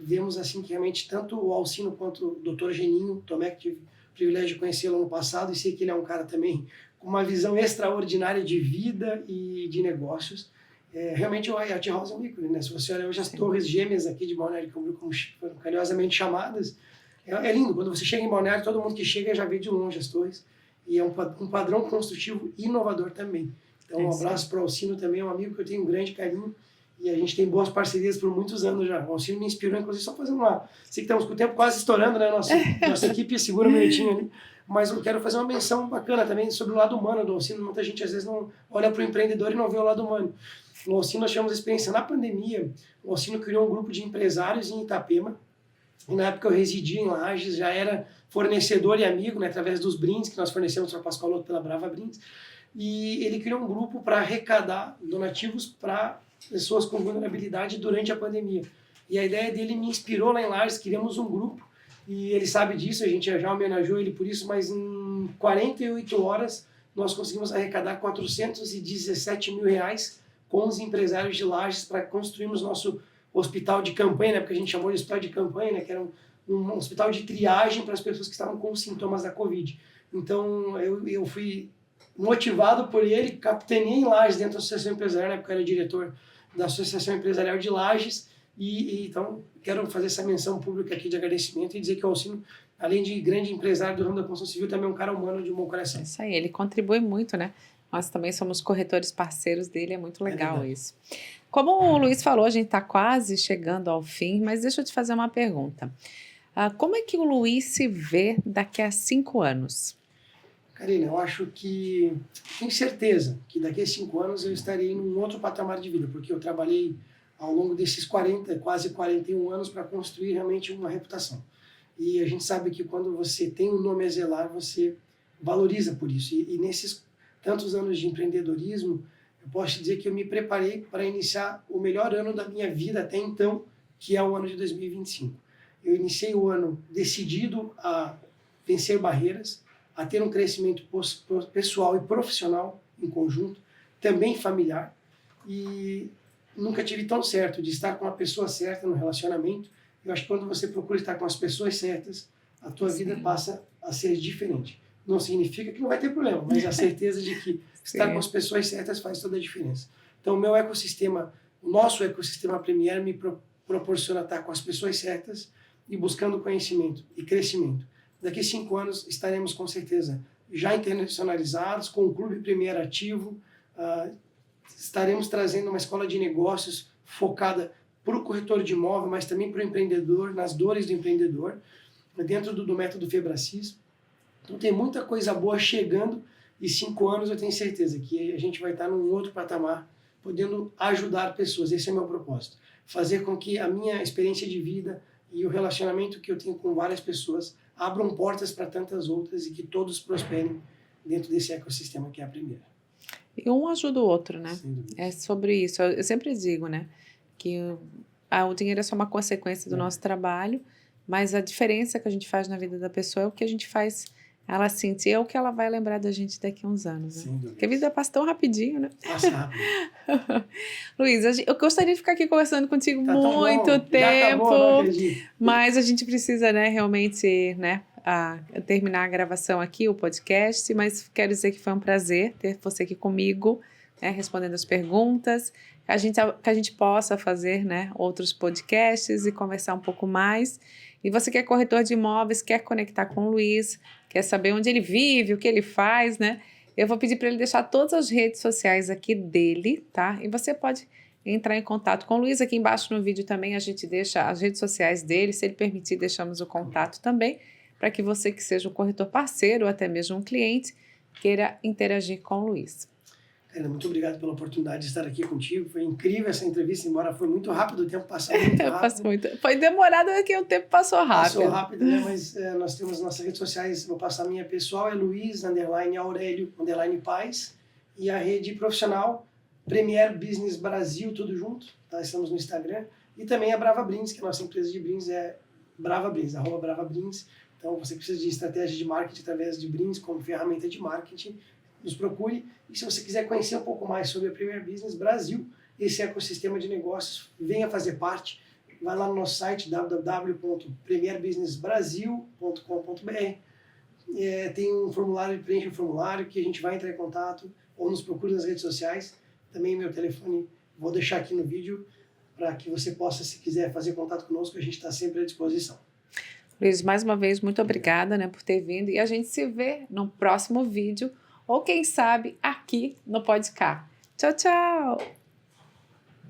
vemos assim que realmente tanto o Alcino quanto o Dr. Geninho Tomé, que tive o privilégio de conhecê-lo ano passado, e sei que ele é um cara também com uma visão extraordinária de vida e de negócios. Realmente o Yacht House é um ícone, né? Se você olha hoje as torres gêmeas aqui de Balneário Camboriú, como foram carinhosamente chamadas, é lindo. Quando você chega em Balneário, todo mundo que chega já vê de longe as torres. E é um padrão construtivo inovador também. Então, um abraço para o Alcino também, é um amigo que eu tenho um grande carinho. E a gente tem boas parcerias por muitos anos já. O Alcino me inspirou, inclusive, só fazendo uma... Sei que estamos com o tempo quase estourando, né? Nossa equipe segura um minutinho ali. Mas eu quero fazer uma menção bacana também sobre o lado humano do Alcino. Muita gente, às vezes, não olha para o empreendedor e não vê o lado humano. O Alcino, nós tivemos experiência na pandemia. O Alcino criou um grupo de empresários em Itapema. E na época eu residia em Lages, já era fornecedor e amigo, né? Através dos brindes que nós fornecemos para a Pascoaloto pela Brava Brindes. E ele criou um grupo para arrecadar donativos para pessoas com vulnerabilidade durante a pandemia. E a ideia dele me inspirou lá em Lages, criamos um grupo, e ele sabe disso, a gente já homenageou ele por isso, mas em 48 horas nós conseguimos arrecadar R$417 mil com os empresários de Lages para construirmos nosso hospital de campanha, né, porque a gente chamou de hospital de campanha, né, que era um hospital de triagem para as pessoas que estavam com sintomas da Covid. Então eu fui motivado por ele, capitaneei em Lages dentro da Associação Empresarial, na época eu era diretor da Associação Empresarial de Lages, e então quero fazer essa menção pública aqui de agradecimento e dizer que o Alcino, além de grande empresário do ramo da construção civil, também é um cara humano de um bom coração. Isso aí, ele contribui muito, né? Nós também somos corretores parceiros dele, é muito legal isso. Como o Luiz falou, a gente está quase chegando ao fim, mas deixa eu te fazer uma pergunta. Como é que o Luiz se vê daqui a 5 anos? Karina, eu acho que tenho certeza que daqui a 5 anos eu estarei num outro patamar de vida, porque eu trabalhei ao longo desses 40, quase 41 anos para construir realmente uma reputação. E a gente sabe que quando você tem um nome a zelar, você valoriza por isso. E nesses tantos anos de empreendedorismo, eu posso dizer que eu me preparei para iniciar o melhor ano da minha vida até então, que é o ano de 2025. Eu iniciei o ano decidido a vencer barreiras, a ter um crescimento pessoal e profissional em conjunto, também familiar, e nunca tive tão certo de estar com a pessoa certa no relacionamento. Eu acho que quando você procura estar com as pessoas certas, a tua vida passa a ser diferente. Não significa que não vai ter problema, mas a certeza de que estar com as pessoas certas faz toda a diferença. Então, o meu ecossistema, o nosso ecossistema Premier me proporciona estar com as pessoas certas e buscando conhecimento e crescimento. Daqui a 5 anos estaremos com certeza já internacionalizados, com o Clube Premier ativo, estaremos trazendo uma escola de negócios focada para o corretor de imóvel, mas também para o empreendedor, nas dores do empreendedor, dentro do método Febracis. Então tem muita coisa boa chegando e 5 anos eu tenho certeza que a gente vai estar num outro patamar, podendo ajudar pessoas. Esse é o meu propósito. Fazer com que a minha experiência de vida e o relacionamento que eu tenho com várias pessoas abram portas para tantas outras e que todos prosperem dentro desse ecossistema que é a primeira. E um ajuda o outro, né? É sobre isso. Eu sempre digo, né? Que o dinheiro é só uma consequência do nosso trabalho, mas a diferença que a gente faz na vida da pessoa é o que a gente faz ela sentir, é o que ela vai lembrar da gente daqui a uns anos. Né? Porque a vida passa tão rapidinho, né? Passa rápido. Luiz, eu gostaria de ficar aqui conversando contigo muito tempo, já acabou, não acredito. Mas a gente precisa, né, realmente, né, terminar a gravação aqui, o podcast, mas quero dizer que foi um prazer ter você aqui comigo, né, respondendo as perguntas, que a gente possa fazer, né, outros podcasts e conversar um pouco mais. E você que é corretor de imóveis, quer conectar com o Luiz, quer saber onde ele vive, o que ele faz, né? Eu vou pedir para ele deixar todas as redes sociais aqui dele, tá? E você pode entrar em contato com o Luiz. Aqui embaixo no vídeo também a gente deixa as redes sociais dele. Se ele permitir, deixamos o contato também, para que você que seja um corretor parceiro ou até mesmo um cliente, queira interagir com o Luiz. Karina, muito obrigado pela oportunidade de estar aqui contigo. Foi incrível essa entrevista, embora foi muito rápido, o tempo passou muito rápido. Foi demorado, que o tempo passou rápido. Passou rápido, né? Mas nós temos nossas redes sociais, vou passar a minha pessoal, é Luiz_Aurélio_Paz, e a rede profissional Premier Business Brasil, tudo junto, tá? Estamos no Instagram, e também a Brava Brindes, que a nossa empresa de brindes é Brava Brindes, @BravaBrindes. Então, você precisa de estratégia de marketing através de brindes como ferramenta de marketing, nos procure. E se você quiser conhecer um pouco mais sobre a Premier Business Brasil, esse ecossistema de negócios, venha fazer parte. Vai lá no nosso site www.premierbusinessbrasil.com.br. Tem um formulário, preenche o formulário que a gente vai entrar em contato, ou nos procure nas redes sociais. Também meu telefone vou deixar aqui no vídeo para que você possa, se quiser, fazer contato conosco, a gente está sempre à disposição. Luiz, mais uma vez, muito obrigada, né, por ter vindo, e a gente se vê no próximo vídeo, ou quem sabe aqui no Podcast. Tchau, tchau!